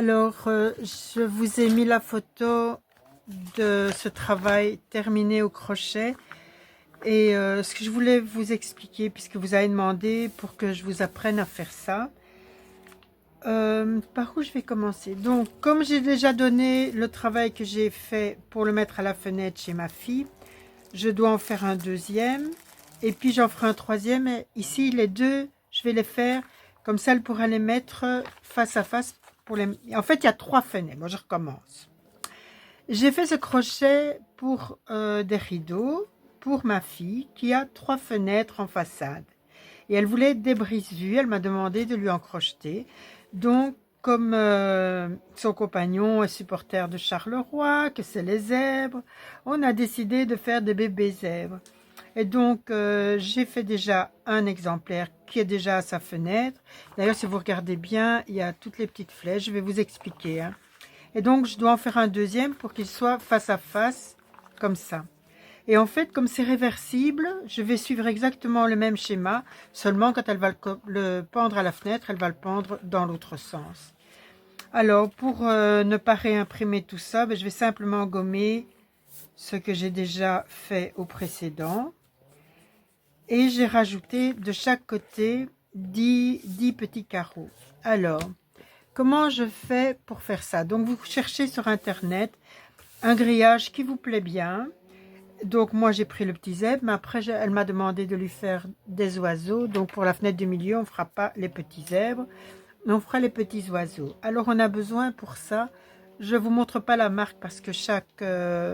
Alors, je vous ai mis la photo de ce travail terminé au crochet. Et ce que je voulais vous expliquer, puisque vous avez demandé pour que je vous apprenne à faire ça, par où je vais commencer? Donc, comme j'ai déjà donné le travail que j'ai fait pour le mettre à la fenêtre chez ma fille, je dois en faire un deuxième. Et puis, j'en ferai un troisième. Et ici, les deux, je vais les faire. Comme ça, elle pourra les mettre face à face. En fait, il y a 3 fenêtres. Moi, je recommence. J'ai fait ce crochet pour des rideaux pour ma fille qui a 3 fenêtres en façade. Et elle voulait des brise-vue. Elle m'a demandé de lui en crocheter. Donc, comme son compagnon est supporter de Charleroi, que c'est les zèbres, on a décidé de faire des bébés zèbres. Et donc, j'ai fait déjà un exemplaire qui est déjà à sa fenêtre. D'ailleurs, si vous regardez bien, il y a toutes les petites flèches. Je vais vous expliquer. Et donc, je dois en faire un deuxième pour qu'il soit face à face, comme ça. Et en fait, comme c'est réversible, je vais suivre exactement le même schéma, seulement quand elle va le pendre à la fenêtre, elle va le pendre dans l'autre sens. Alors, pour ne pas réimprimer tout ça, je vais simplement gommer ce que j'ai déjà fait au précédent. Et j'ai rajouté de chaque côté 10 petits carreaux. Alors, comment je fais pour faire ça? Donc, vous cherchez sur Internet un grillage qui vous plaît bien. Donc, moi, j'ai pris le petit zèbre, mais après, elle m'a demandé de lui faire des oiseaux. Donc, pour la fenêtre du milieu, on ne fera pas les petits zèbres, mais on fera les petits oiseaux. Alors, on a besoin pour ça, je ne vous montre pas la marque parce que chaque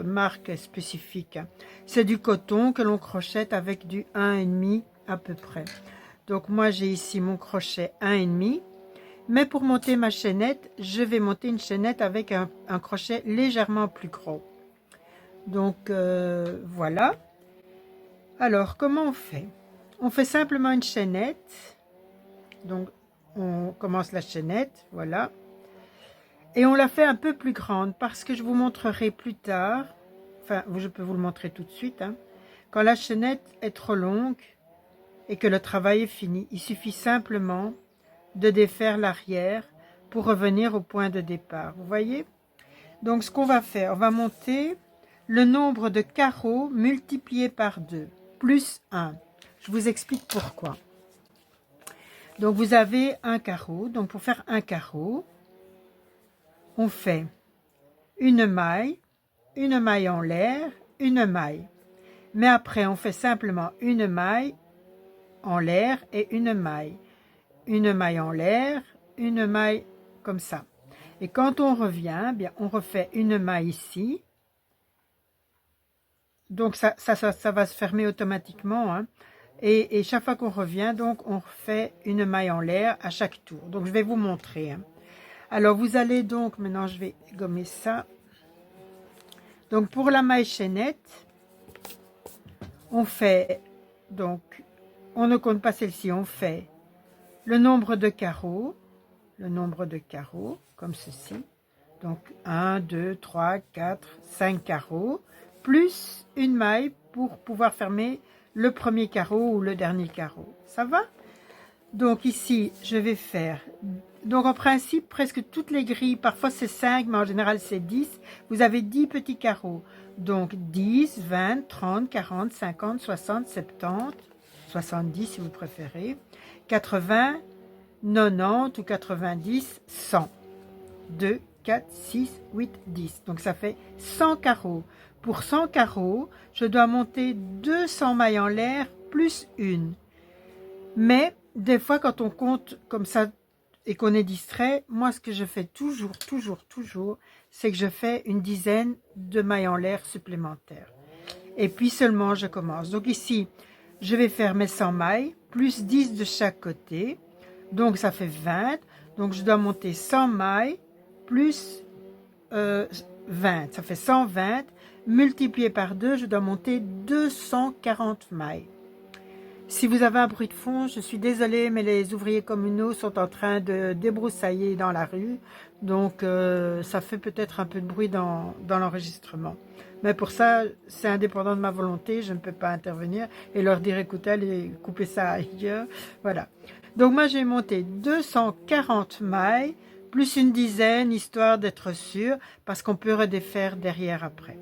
marque est spécifique. C'est du coton que l'on crochette avec du 1,5 à peu près. Donc, moi, j'ai ici mon crochet 1,5. Mais pour monter ma chaînette, je vais monter une chaînette avec un crochet légèrement plus gros. Donc, voilà. Alors, comment on fait? On fait simplement une chaînette. Donc, on commence la chaînette, voilà. Et on la fait un peu plus grande parce que je vous montrerai plus tard, enfin, je peux vous le montrer tout de suite, hein, quand la chaînette est trop longue et que le travail est fini, il suffit simplement de défaire l'arrière pour revenir au point de départ. Vous voyez? Donc, ce qu'on va faire, on va monter le nombre de carreaux multiplié par 2, plus 1. Je vous explique pourquoi. Donc, vous avez un carreau. Donc, pour faire un carreau, on fait une maille en l'air, une maille. Mais après, on fait simplement une maille en l'air et une maille. Une maille en l'air, une maille comme ça. Et quand on revient, bien, on refait une maille ici. Donc, ça va se fermer automatiquement. Hein. Et chaque fois qu'on revient, donc, on fait une maille en l'air à chaque tour. Donc, je vais vous montrer. Hein. Alors, vous allez donc, maintenant, je vais gommer ça. Donc, pour la maille chaînette, on fait, donc, on ne compte pas celle-ci, on fait le nombre de carreaux, comme ceci. Donc, 1, 2, 3, 4, 5 carreaux, plus une maille pour pouvoir fermer le premier carreau ou le dernier carreau. Ça va? Donc ici, je vais faire... Donc en principe, presque toutes les grilles, parfois c'est 5, mais en général c'est 10. Vous avez 10 petits carreaux. Donc 10, 20, 30, 40, 50, 60, 70, 70 si vous préférez, 80, 90 ou 90, 100. 2, 4, 6, 8, 10. Donc ça fait 100 carreaux. Pour 100 carreaux, je dois monter 200 mailles en l'air plus une. Mais des fois, quand on compte comme ça et qu'on est distrait, moi, ce que je fais toujours, c'est que je fais une dizaine de mailles en l'air supplémentaires. Et puis seulement, je commence. Donc ici, je vais faire mes 100 mailles, plus 10 de chaque côté. Donc, ça fait 20. Donc, je dois monter 100 mailles, plus 20. Ça fait 120. Multiplié par 2, je dois monter 240 mailles. Si vous avez un bruit de fond, je suis désolée, mais les ouvriers communaux sont en train de débroussailler dans la rue. Donc, ça fait peut-être un peu de bruit dans l'enregistrement. Mais pour ça, c'est indépendant de ma volonté. Je ne peux pas intervenir et leur dire, écoutez, allez couper ça ailleurs. Voilà. Donc, moi, j'ai monté 240 mailles plus une dizaine, histoire d'être sûr, parce qu'on peut redéfaire derrière après.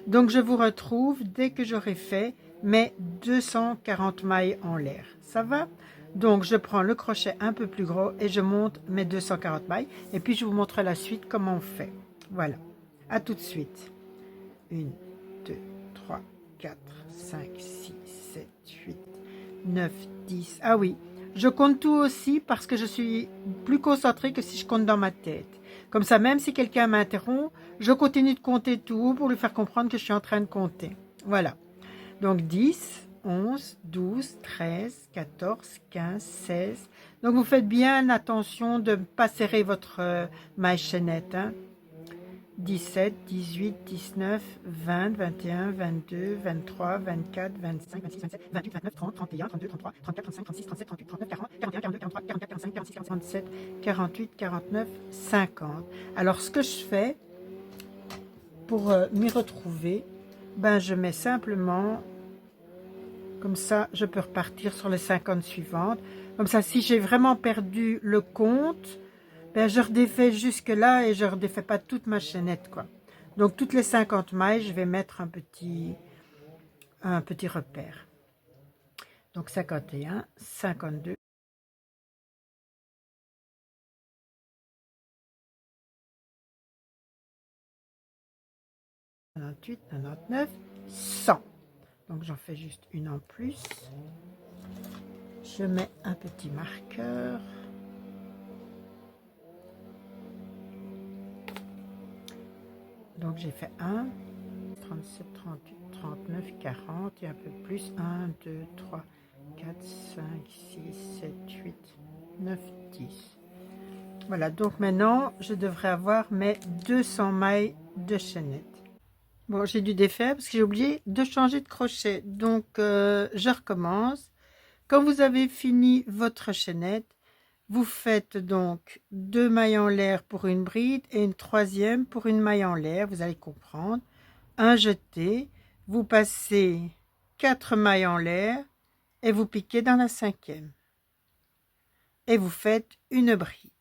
Donc je vous retrouve dès que j'aurai fait mes 240 mailles en l'air. Ça va? Donc je prends le crochet un peu plus gros et je monte mes 240 mailles. Et puis je vous montre la suite comment on fait. Voilà. À tout de suite. 1, 2, 3, 4, 5, 6, 7, 8, 9, 10. Ah oui, je compte tout aussi parce que je suis plus concentrée que si je compte dans ma tête. Comme ça, même si quelqu'un m'interrompt, je continue de compter tout pour lui faire comprendre que je suis en train de compter. Voilà. Donc 10, 11, 12, 13, 14, 15, 16. Donc vous faites bien attention de ne pas serrer votre maille chaînette. 17, 18, 19, 20, 21, 22, 23, 24, 25, 26, 27, 28, 29, 30, 31, 32, 33, 34, 35, 36, 37, 38, 39, 40, 41, 42, 43, 44, 45, 46, 47, 48, 49, 50. Alors ce que je fais pour m'y retrouver, ben je mets simplement, comme ça je peux repartir sur les 50 suivantes. Comme ça, si j'ai vraiment perdu le compte, ben, je redéfais jusque là et je redéfais pas toute ma chaînette, quoi. Donc toutes les 50 mailles, je vais mettre un petit repère. Donc 51, 52, 98, 99, 100. Donc j'en fais juste une en plus. Je mets un petit marqueur. Donc j'ai fait 1, 37, 38, 39, 40 et un peu plus. 1, 2, 3, 4, 5, 6, 7, 8, 9, 10. Voilà, donc maintenant, je devrais avoir mes 200 mailles de chaînette. Bon, j'ai dû défaire parce que j'ai oublié de changer de crochet. Donc, je recommence. Quand vous avez fini votre chaînette, vous faites donc 2 mailles en l'air pour une bride et une troisième pour une maille en l'air. Vous allez comprendre. Un jeté, vous passez 4 mailles en l'air et vous piquez dans la cinquième. Et vous faites une bride.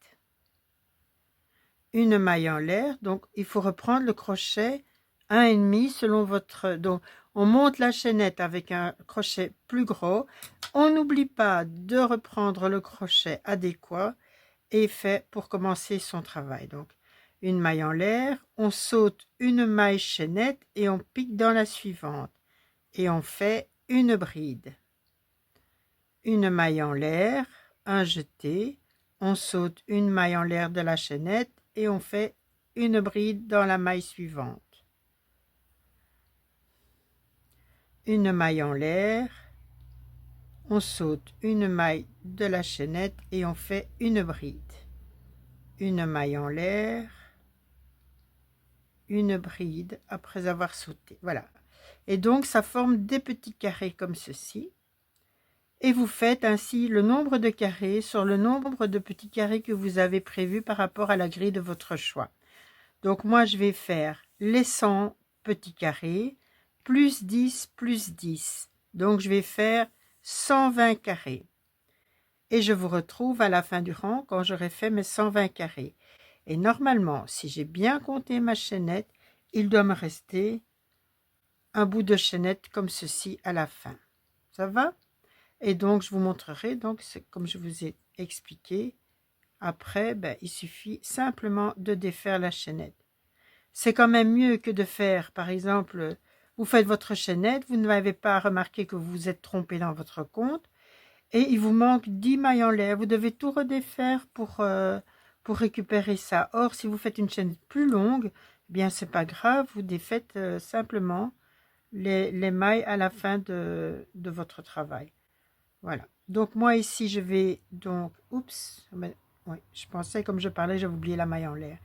Une maille en l'air, donc il faut reprendre le crochet 1,5 selon votre... Donc on monte la chaînette avec un crochet plus gros. On n'oublie pas de reprendre le crochet adéquat et fait pour commencer son travail. Donc une maille en l'air, on saute une maille chaînette et on pique dans la suivante. Et on fait une bride. Une maille en l'air, un jeté, on saute une maille en l'air de la chaînette et on fait une bride dans la maille suivante. Une maille en l'air, on saute une maille de la chaînette et on fait une bride. Une maille en l'air, une bride après avoir sauté. Voilà. Et donc ça forme des petits carrés comme ceci. Et vous faites ainsi le nombre de carrés sur le nombre de petits carrés que vous avez prévu par rapport à la grille de votre choix. Donc moi, je vais faire les 100 petits carrés, plus 10, plus 10. Donc je vais faire 120 carrés. Et je vous retrouve à la fin du rang quand j'aurai fait mes 120 carrés. Et normalement, si j'ai bien compté ma chaînette, il doit me rester un bout de chaînette comme ceci à la fin. Ça va? Et donc, je vous montrerai, donc, comme je vous ai expliqué, après, ben, il suffit simplement de défaire la chaînette. C'est quand même mieux que de faire, par exemple, vous faites votre chaînette, vous n'avez pas remarqué que vous vous êtes trompé dans votre compte, et il vous manque 10 mailles en l'air. Vous devez tout redéfaire pour récupérer ça. Or, si vous faites une chaînette plus longue, eh bien, c'est pas grave, vous défaites simplement les mailles à la fin de votre travail. Voilà. Donc moi ici je vais donc, oups, oui, je pensais comme je parlais, j'avais oublié la maille en l'air.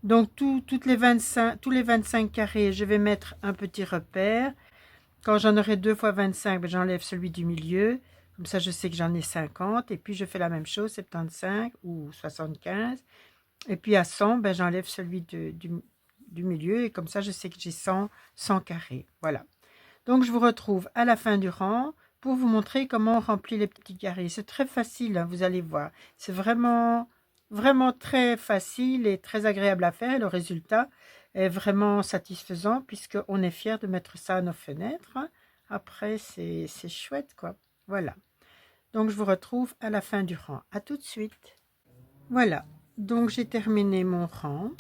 Donc tous les 25 carrés, je vais mettre un petit repère. Quand j'en aurai 2 fois 25, ben, j'enlève celui du milieu. Comme ça je sais que j'en ai 50. Et puis je fais la même chose, 75 ou 75. Et puis à 100, ben, j'enlève celui du milieu. Et comme ça je sais que j'ai 100 carrés. Voilà. Donc je vous retrouve à la fin du rang pour vous montrer comment on remplit les petits carrés. C'est très facile, hein, vous allez voir. C'est vraiment vraiment très facile et très agréable à faire. Et le résultat est vraiment satisfaisant puisqu'on est fier de mettre ça à nos fenêtres, hein. Après, c'est chouette, quoi. Voilà. Donc, je vous retrouve à la fin du rang. À tout de suite. Voilà. Donc, j'ai terminé mon rang.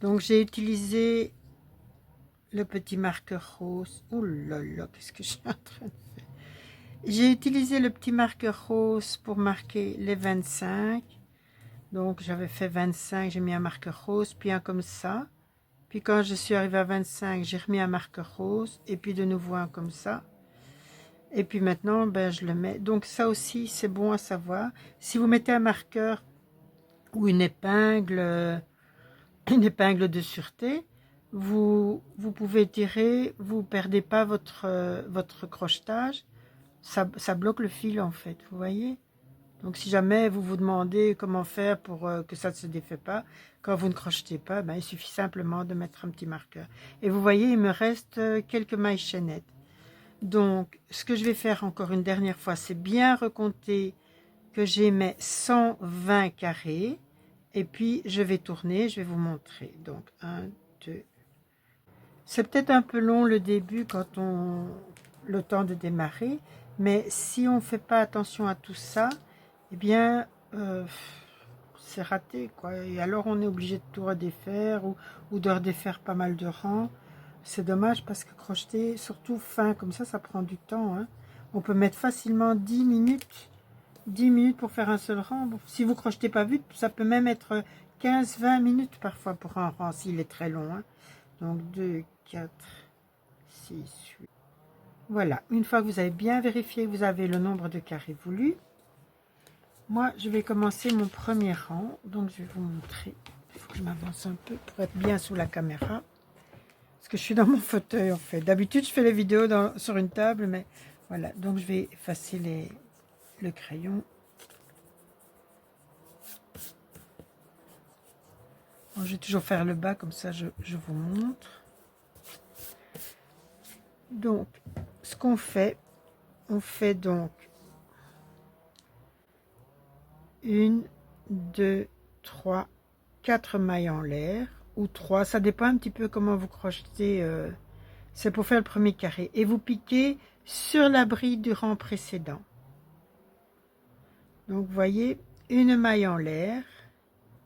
Donc, j'ai utilisé le petit marqueur rose. Oh là là, qu'est-ce que je suis en train de faire? J'ai utilisé le petit marqueur rose pour marquer les 25. Donc, j'avais fait 25, j'ai mis un marqueur rose, puis un comme ça. Puis quand je suis arrivée à 25, j'ai remis un marqueur rose, et puis de nouveau un comme ça. Et puis maintenant, ben, je le mets. Donc ça aussi, c'est bon à savoir. Si vous mettez un marqueur ou une épingle de sûreté, vous pouvez tirer, vous perdez pas votre crochetage. Ça bloque le fil en fait, vous voyez. Donc si jamais vous vous demandez comment faire pour que ça ne se défait pas, quand vous ne crochetez pas, ben, il suffit simplement de mettre un petit marqueur. Et vous voyez, il me reste quelques mailles chaînettes. Donc ce que je vais faire encore une dernière fois, c'est bien recompter que j'ai mes 120 carrés. Et puis je vais tourner, je vais vous montrer. Donc 1, 2. C'est peut-être un peu long le début quand on le temps de démarrer, mais si on ne fait pas attention à tout ça, eh bien c'est raté, quoi. Et alors on est obligé de tout redéfaire ou de redéfaire pas mal de rangs. C'est dommage parce que crocheter, surtout fin comme ça prend du temps, hein. On peut mettre facilement 10 minutes 10 minutes pour faire un seul rang. Bon, si vous crochetez pas vite, ça peut même être 15-20 minutes parfois pour un rang s'il est très long, hein. Donc 2, 4, 6, 8. Voilà, une fois que vous avez bien vérifié que vous avez le nombre de carrés voulu, moi je vais commencer mon premier rang. Donc je vais vous montrer. Il faut que je m'avance un peu pour être bien sous la caméra. Parce que je suis dans mon fauteuil en fait. D'habitude je fais les vidéos sur une table, mais voilà. Donc je vais effacer le crayon. Bon, je vais toujours faire le bas, comme ça je vous montre. Donc, ce qu'on fait, on fait donc 1, 2, 3, 4 mailles en l'air, ou 3, ça dépend un petit peu comment vous crochetez, c'est pour faire le premier carré. Et vous piquez sur la bride du rang précédent. Donc, vous voyez, une maille en l'air,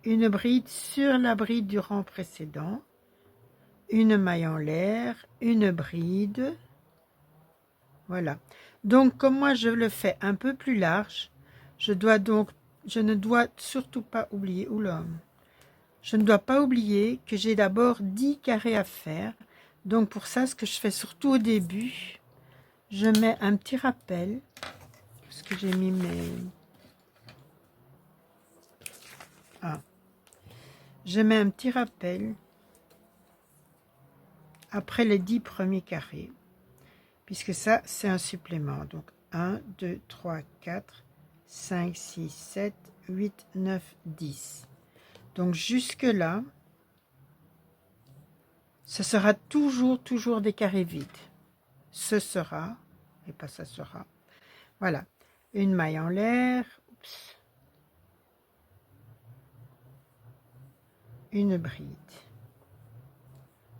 une bride sur la bride du rang précédent, une maille en l'air, une bride. Voilà. Donc, comme moi, je le fais un peu plus large, je ne dois surtout pas oublier, je ne dois pas oublier que j'ai d'abord 10 carrés à faire. Donc, pour ça, ce que je fais surtout au début, je mets un petit rappel, parce que j'ai mis je mets un petit rappel après les 10 premiers carrés, puisque ça, c'est un supplément. Donc, 1, 2, 3, 4, 5, 6, 7, 8, 9, 10. Donc, jusque-là, ce sera toujours des carrés vides. Ce sera, et pas ça sera. Voilà. Une maille en l'air. Une bride.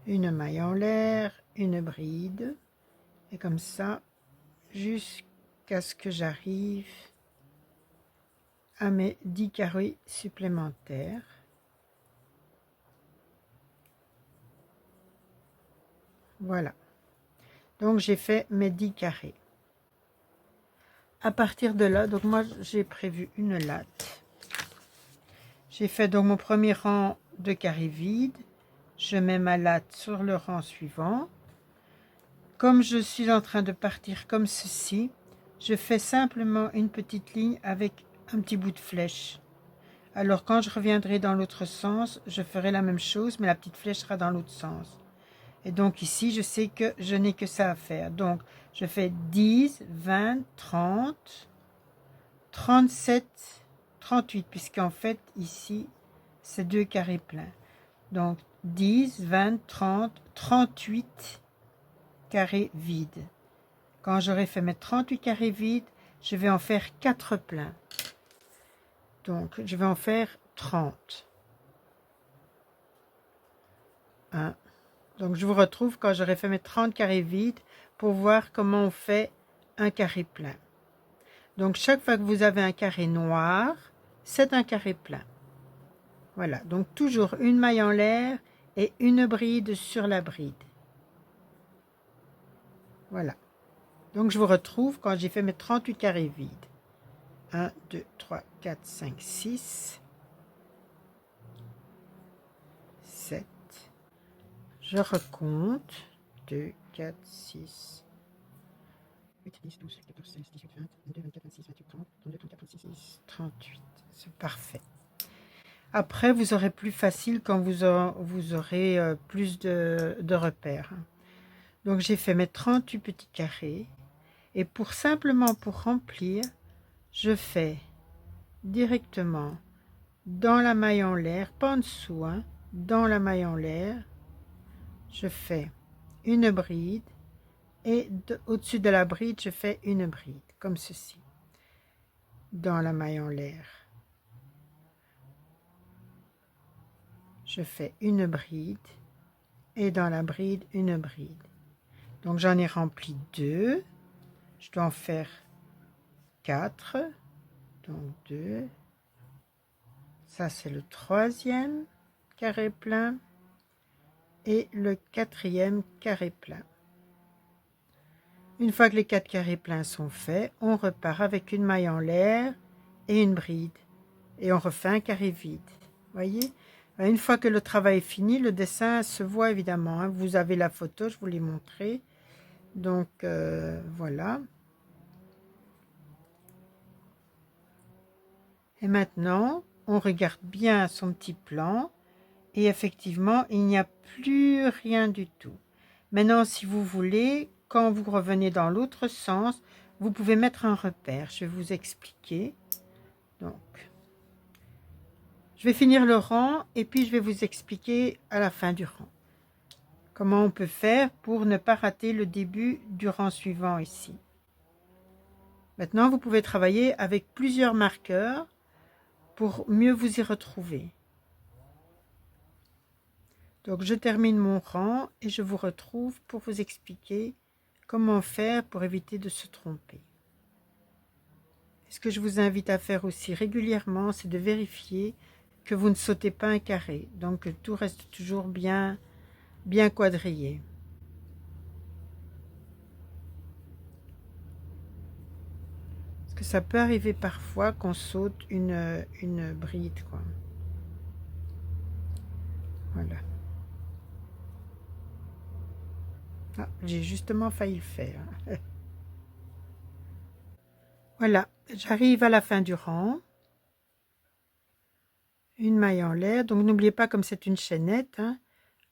Une maille en l'air, une bride. Et comme ça, jusqu'à ce que j'arrive à mes 10 carrés supplémentaires. Voilà. Donc j'ai fait mes 10 carrés. À partir de là, donc moi j'ai prévu une latte. J'ai fait donc mon premier rang de carrés vides. Je mets ma latte sur le rang suivant. Comme je suis en train de partir comme ceci, je fais simplement une petite ligne avec un petit bout de flèche. Alors quand je reviendrai dans l'autre sens, je ferai la même chose, mais la petite flèche sera dans l'autre sens. Et donc ici, je sais que je n'ai que ça à faire. Donc je fais 10, 20, 30, 37, 38, puisqu'en fait ici, c'est 2 carrés pleins. Donc 10, 20, 30, 38 carrés vides. Quand j'aurai fait mes 38 carrés vides, je vais en faire 4 pleins. Donc, je vais en faire 30. 1. Donc, je vous retrouve quand j'aurai fait mes 30 carrés vides pour voir comment on fait un carré plein. Donc, chaque fois que vous avez un carré noir, c'est un carré plein. Voilà, donc toujours une maille en l'air et une bride sur la bride. Voilà. Donc, je vous retrouve quand j'ai fait mes 38 carrés vides. 1, 2, 3, 4, 5, 6, 7. Je recompte. 2, 4, 6, 8, 10, 12, 14, 16, 18, 20, 22, 24, 26, 28, 30, 32, 34, 36, 36, 38. C'est parfait. Après, vous aurez plus facile quand vous aurez plus de repères. Donc, j'ai fait mes 38 petits carrés. Et simplement pour remplir, je fais directement dans la maille en l'air, pas en dessous, hein, dans la maille en l'air, je fais une bride et au-dessus de la bride, je fais une bride, comme ceci, dans la maille en l'air. Je fais une bride et dans la bride, une bride. Donc j'en ai rempli 2, je dois en faire 4, donc 2. Ça c'est le 3e carré plein et le 4e carré plein. Une fois que les 4 carrés pleins sont faits, on repart avec une maille en l'air et une bride. Et on refait un carré vide. Voyez? Une fois que le travail est fini, le dessin se voit évidemment, hein. Vous avez la photo, je vous l'ai montré. Donc, voilà. Et maintenant, on regarde bien son petit plan. Et effectivement, il n'y a plus rien du tout. Maintenant, si vous voulez, quand vous revenez dans l'autre sens, vous pouvez mettre un repère. Je vais vous expliquer. Donc, je vais finir le rang et puis je vais vous expliquer à la fin du rang comment on peut faire pour ne pas rater le début du rang suivant ici. Maintenant, vous pouvez travailler avec plusieurs marqueurs pour mieux vous y retrouver. Donc, je termine mon rang et je vous retrouve pour vous expliquer comment faire pour éviter de se tromper. Ce que je vous invite à faire aussi régulièrement, c'est de vérifier que vous ne sautez pas un carré, donc que tout reste toujours bien quadrillé. Parce que ça peut arriver parfois qu'on saute une bride, quoi. Voilà. Ah, j'ai justement failli le faire. Voilà, j'arrive à la fin du rang. Une maille en l'air. Donc n'oubliez pas, comme c'est une chaînette, hein,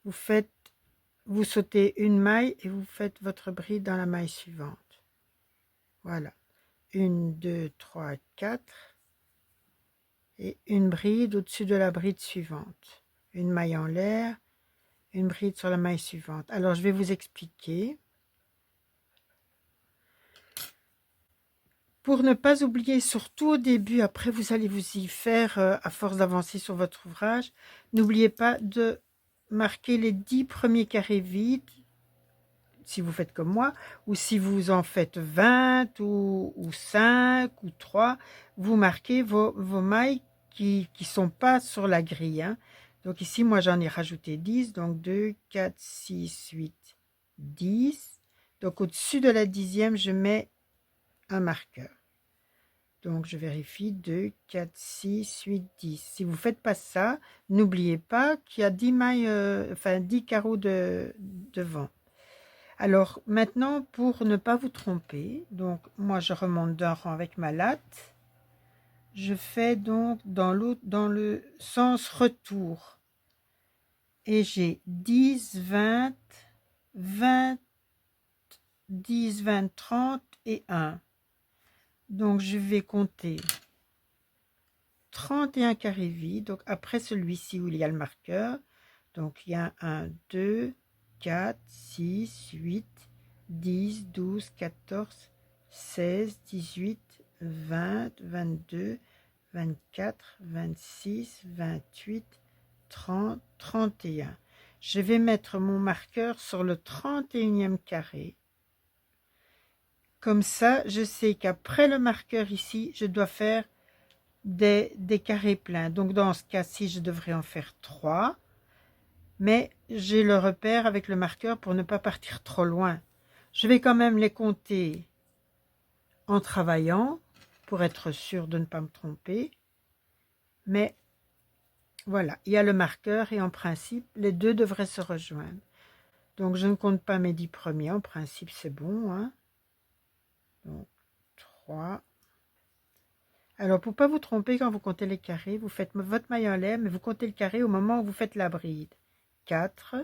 vous sautez une maille et vous faites votre bride dans la maille suivante. Voilà. 1, 2, 3, 4. Et une bride au-dessus de la bride suivante. Une maille en l'air, une bride sur la maille suivante. Alors je vais vous expliquer. Pour ne pas oublier, surtout au début, après vous allez vous y faire à force d'avancer sur votre ouvrage, n'oubliez pas de marquer les 10 premiers carrés vides, si vous faites comme moi, ou si vous en faites 20 ou 5 ou 3, vous marquez vos mailles qui ne sont pas sur la grille, hein. Donc ici, moi j'en ai rajouté 10, donc 2, 4, 6, 8, 10. Donc au-dessus de la 10e, je mets un marqueur. Donc, je vérifie 2, 4, 6, 8, 10. Si vous ne faites pas ça, n'oubliez pas qu'il y a 10 mailles, 10 carreaux devant. Alors, maintenant, pour ne pas vous tromper, donc moi, je remonte d'un rang avec ma latte. Je fais donc dans le sens retour. Et j'ai 10, 20, 20, 10, 20, 30 et 1. Donc, je vais compter 31 carrés vides, donc après celui-ci où il y a le marqueur. Donc, il y a 1, 2, 4, 6, 8, 10, 12, 14, 16, 18, 20, 22, 24, 26, 28, 30, 31. Je vais mettre mon marqueur sur le 31e carré. Comme ça, je sais qu'après le marqueur ici, je dois faire des carrés pleins. Donc dans ce cas-ci, je devrais en faire 3. Mais j'ai le repère avec le marqueur pour ne pas partir trop loin. Je vais quand même les compter en travaillant pour être sûr de ne pas me tromper. Mais voilà, il y a le marqueur et en principe, les deux devraient se rejoindre. Donc je ne compte pas mes 10 premiers, en principe c'est bon. Hein. Donc 3. Alors pour ne pas vous tromper quand vous comptez les carrés, vous faites votre maille en l'air, mais vous comptez le carré au moment où vous faites la bride. 4,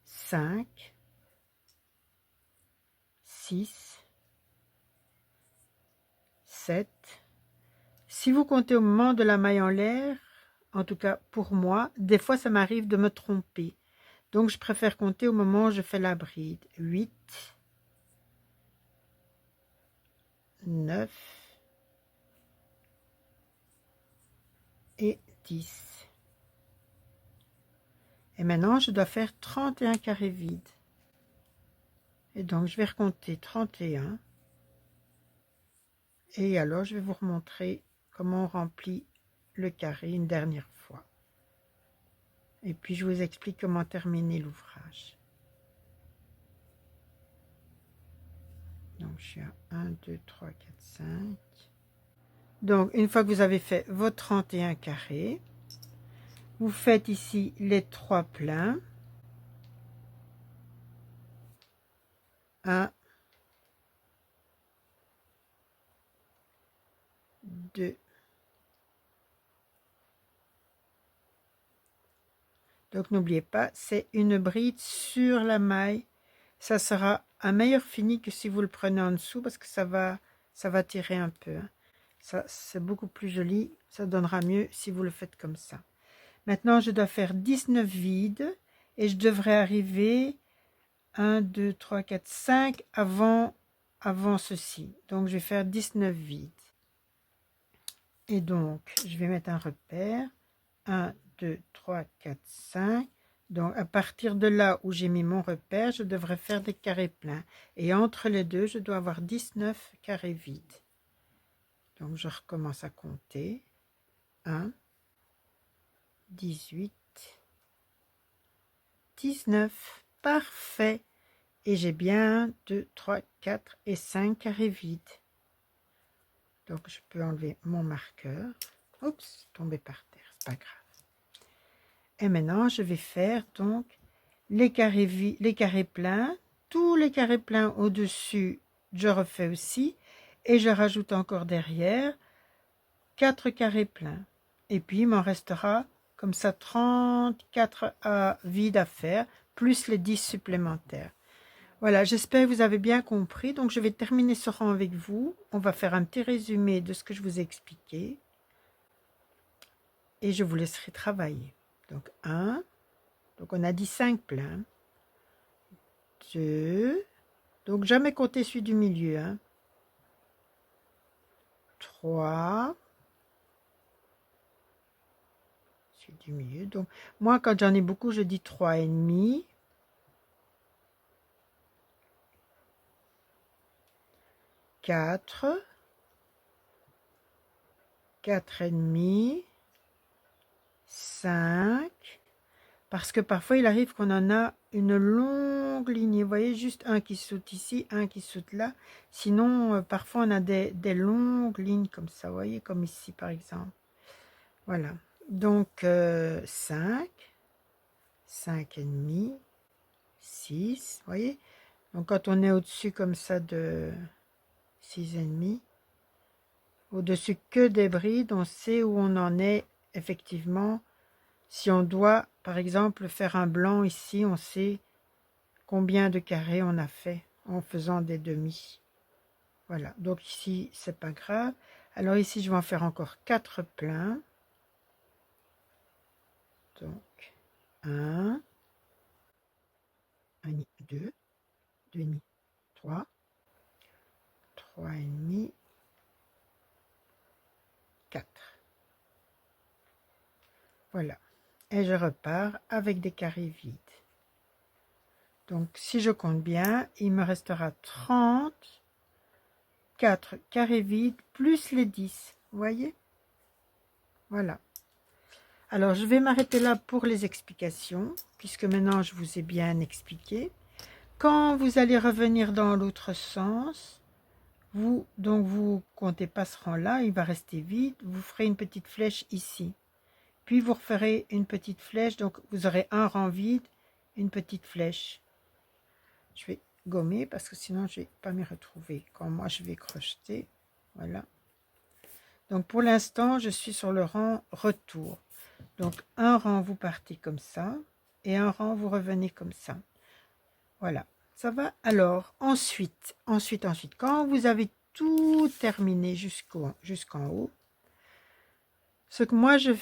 5, 6, 7. Si vous comptez au moment de la maille en l'air, en tout cas pour moi, des fois ça m'arrive de me tromper. Donc je préfère compter au moment où je fais la bride. 8, 9 et 10. Et maintenant je dois faire 31 carrés vides. Et donc je vais recompter 31. Et alors je vais vous remontrer comment on remplit le carré une dernière fois. Et puis je vous explique comment terminer l'ouvrage. Donc je suis à 1, 2, 3, 4, 5. Donc une fois que vous avez fait vos 31 carrés, vous faites ici les 3 pleins. 1, 2. Donc n'oubliez pas, c'est une bride sur la maille. Ça sera un meilleur fini que si vous le prenez en dessous parce que ça va tirer un peu. Hein. Ça, c'est beaucoup plus joli. Ça donnera mieux si vous le faites comme ça. Maintenant, je dois faire 19 vides et je devrais arriver 1, 2, 3, 4, 5 avant ceci. Donc, je vais faire 19 vides. Et donc, je vais mettre un repère. 1, 2, 3, 4, 5. Donc, à partir de là où j'ai mis mon repère, je devrais faire des carrés pleins. Et entre les deux, je dois avoir 19 carrés vides. Donc, je recommence à compter. 1, 18, 19. Parfait. Et j'ai bien 2, 3, 4 et 5 carrés vides. Donc, je peux enlever mon marqueur. Oups, tombé par terre, c'est pas grave. Et maintenant, je vais faire donc les carrés pleins. Tous les carrés pleins au-dessus, je refais aussi. Et je rajoute encore derrière 4 carrés pleins. Et puis, il m'en restera comme ça 34 vides à faire, plus les 10 supplémentaires. Voilà, j'espère que vous avez bien compris. Donc, je vais terminer ce rang avec vous. On va faire un petit résumé de ce que je vous ai expliqué. Et je vous laisserai travailler. Donc, 1. Donc, on a dit 5 pleins. 2. Donc, jamais compter celui du milieu. Hein. 3. Celui du milieu. Donc, moi, quand j'en ai beaucoup, je dis 3 et demi. 4. 4 et demi. 5. Parce que parfois, il arrive qu'on en a une longue lignée. Vous voyez, juste un qui saute ici, un qui saute là. Sinon, parfois, on a des longues lignes comme ça. Vous voyez, comme ici, par exemple. Voilà. Donc, 5. 5 et demi. 6. Vous voyez. Donc, quand on est au-dessus comme ça de 6 et demi, au-dessus que des brides, on sait où on en est effectivement. Si on doit, par exemple, faire un blanc ici, on sait combien de carrés on a fait en faisant des demi. Voilà, donc ici, c'est pas grave. Alors ici, je vais en faire encore 4 pleins. Donc, 1, 2, 2 demi, 3, 3 et demi, Voilà. Et je repars avec des carrés vides. Donc, si je compte bien, il me restera 34 carrés vides plus les 10. Vous voyez? Voilà. Alors, je vais m'arrêter là pour les explications, puisque maintenant, je vous ai bien expliqué. Quand vous allez revenir dans l'autre sens, vous comptez pas ce rang-là, il va rester vide. Vous ferez une petite flèche ici. Puis, vous referez une petite flèche. Donc, vous aurez un rang vide, une petite flèche. Je vais gommer parce que sinon je vais pas m'y retrouver quand moi je vais crocheter. Voilà. Donc pour l'instant je suis sur le rang retour. Donc un rang vous partez comme ça et un rang vous revenez comme ça. Voilà, ça va. Alors ensuite quand vous avez tout terminé jusqu'en haut, ce que moi je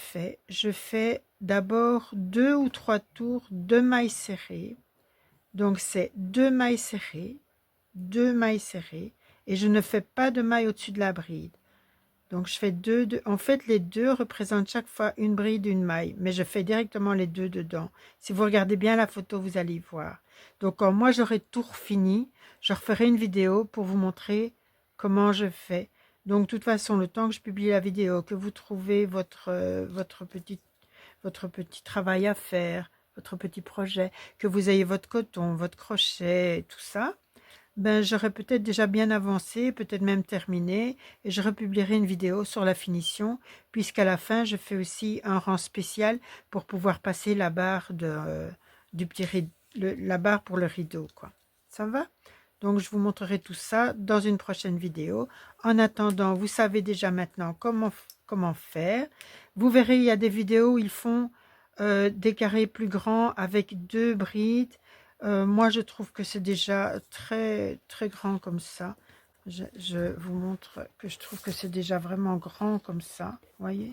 fais d'abord 2 ou 3 tours de mailles serrées. Donc c'est 2 mailles serrées, 2 mailles serrées, et je ne fais pas de mailles au-dessus de la bride. Donc je fais deux, en fait les deux représentent chaque fois une bride, une maille, mais je fais directement les deux dedans. Si vous regardez bien la photo, vous allez voir. Donc quand moi j'aurai tout fini, je referai une vidéo pour vous montrer comment je fais. Donc de toute façon, le temps que je publie la vidéo, que vous trouvez votre petit travail à faire, votre petit projet, que vous ayez votre coton, votre crochet, tout ça, ben j'aurais peut-être déjà bien avancé, peut-être même terminé, et je republierai une vidéo sur la finition, puisqu'à la fin, je fais aussi un rang spécial pour pouvoir passer la barre du petit rideau, la barre pour le rideau, quoi. Ça va? Donc, je vous montrerai tout ça dans une prochaine vidéo. En attendant, vous savez déjà maintenant comment faire. Vous verrez, il y a des vidéos où ils font des carrés plus grands avec 2 brides. Moi, je trouve que c'est déjà très, très grand comme ça. Je vous montre que je trouve que c'est déjà vraiment grand comme ça. Voyez?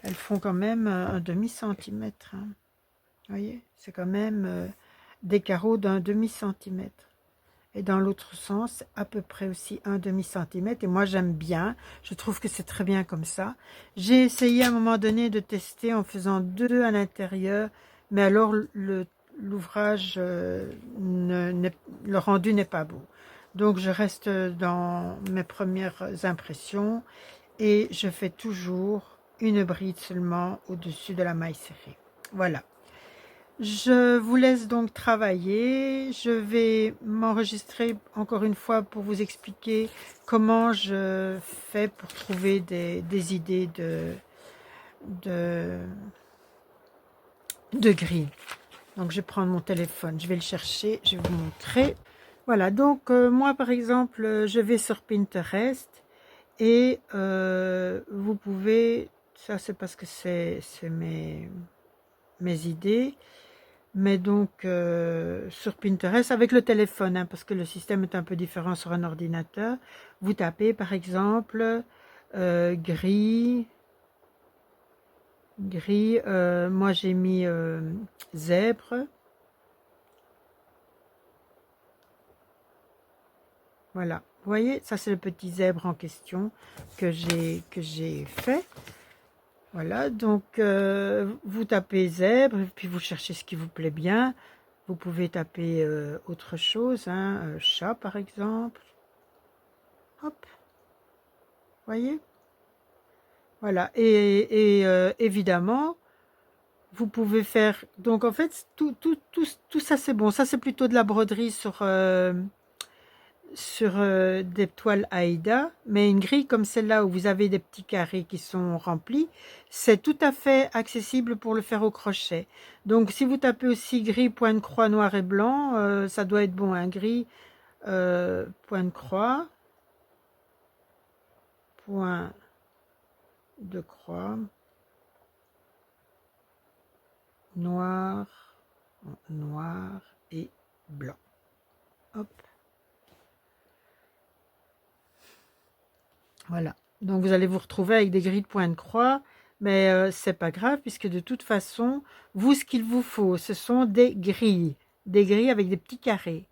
Elles font quand même un demi-centimètre. Hein. Voyez? C'est quand même des carreaux d'un demi-centimètre. Et dans l'autre sens, à peu près aussi un demi-centimètre. Et moi, j'aime bien. Je trouve que c'est très bien comme ça. J'ai essayé à un moment donné de tester en faisant 2 à l'intérieur. Mais alors, l'ouvrage, le rendu n'est pas beau. Donc, je reste dans mes premières impressions. Et je fais toujours une bride seulement au-dessus de la maille serrée. Voilà. Je vous laisse donc travailler. Je vais m'enregistrer encore une fois pour vous expliquer comment je fais pour trouver des idées de gris. Donc je vais prendre mon téléphone, je vais le chercher, je vais vous montrer. Voilà, donc moi par exemple, je vais sur Pinterest et vous pouvez, ça c'est parce que c'est mes idées. Mais donc sur Pinterest avec le téléphone, hein, parce que le système est un peu différent sur un ordinateur, vous tapez par exemple gris, moi j'ai mis zèbre, voilà, vous voyez, ça c'est le petit zèbre en question que j'ai fait. Voilà, donc vous tapez zèbre, et puis vous cherchez ce qui vous plaît bien. Vous pouvez taper autre chose, hein, chat par exemple. Hop, voyez. Voilà, et évidemment, vous pouvez faire... Donc en fait, tout ça c'est bon. Ça c'est plutôt de la broderie sur des toiles Aïda, mais une grille comme celle-là où vous avez des petits carrés qui sont remplis, c'est tout à fait accessible pour le faire au crochet. Donc si vous tapez aussi gris, point de croix, noir et blanc, ça doit être bon, un gris, point de croix, point de croix, noir et blanc. Hop. Voilà, donc vous allez vous retrouver avec des grilles de point de croix, mais c'est pas grave puisque de toute façon, vous, ce qu'il vous faut, ce sont des grilles avec des petits carrés.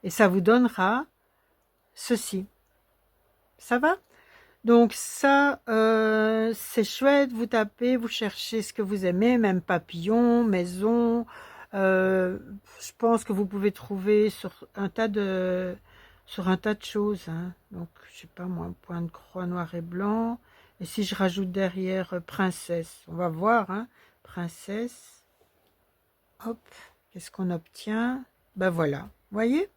Et ça vous donnera ceci. Ça va? Donc ça, c'est chouette, vous tapez, vous cherchez ce que vous aimez, même papillon, maison. euh, je pense que vous pouvez trouver sur un tas de choses, hein. Donc, je sais pas moi, point de croix noir et blanc. Et si je rajoute derrière princesse, on va voir, hein, princesse, hop, qu'est-ce qu'on obtient? Ben voilà, voyez?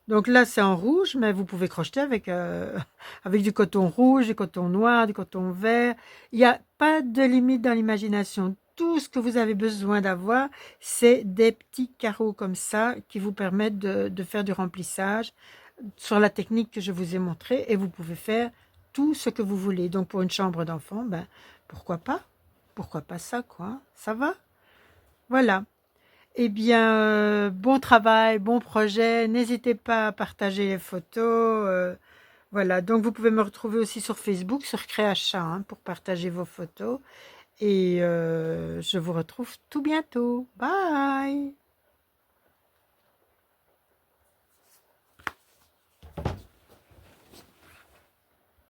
Donc là, c'est en rouge, mais vous pouvez crocheter avec, avec du coton rouge, du coton noir, du coton vert. Il n'y a pas de limite dans l'imagination. Tout ce que vous avez besoin d'avoir, c'est des petits carreaux comme ça qui vous permettent de faire du remplissage sur la technique que je vous ai montrée et vous pouvez faire tout ce que vous voulez. Donc pour une chambre d'enfant, ben pourquoi pas? Pourquoi pas ça, quoi? Ça va? Voilà. Eh bien, bon travail, bon projet. N'hésitez pas à partager les photos. Voilà, donc vous pouvez me retrouver aussi sur Facebook, sur Créachat, hein, pour partager vos photos. Et je vous retrouve tout bientôt. Bye!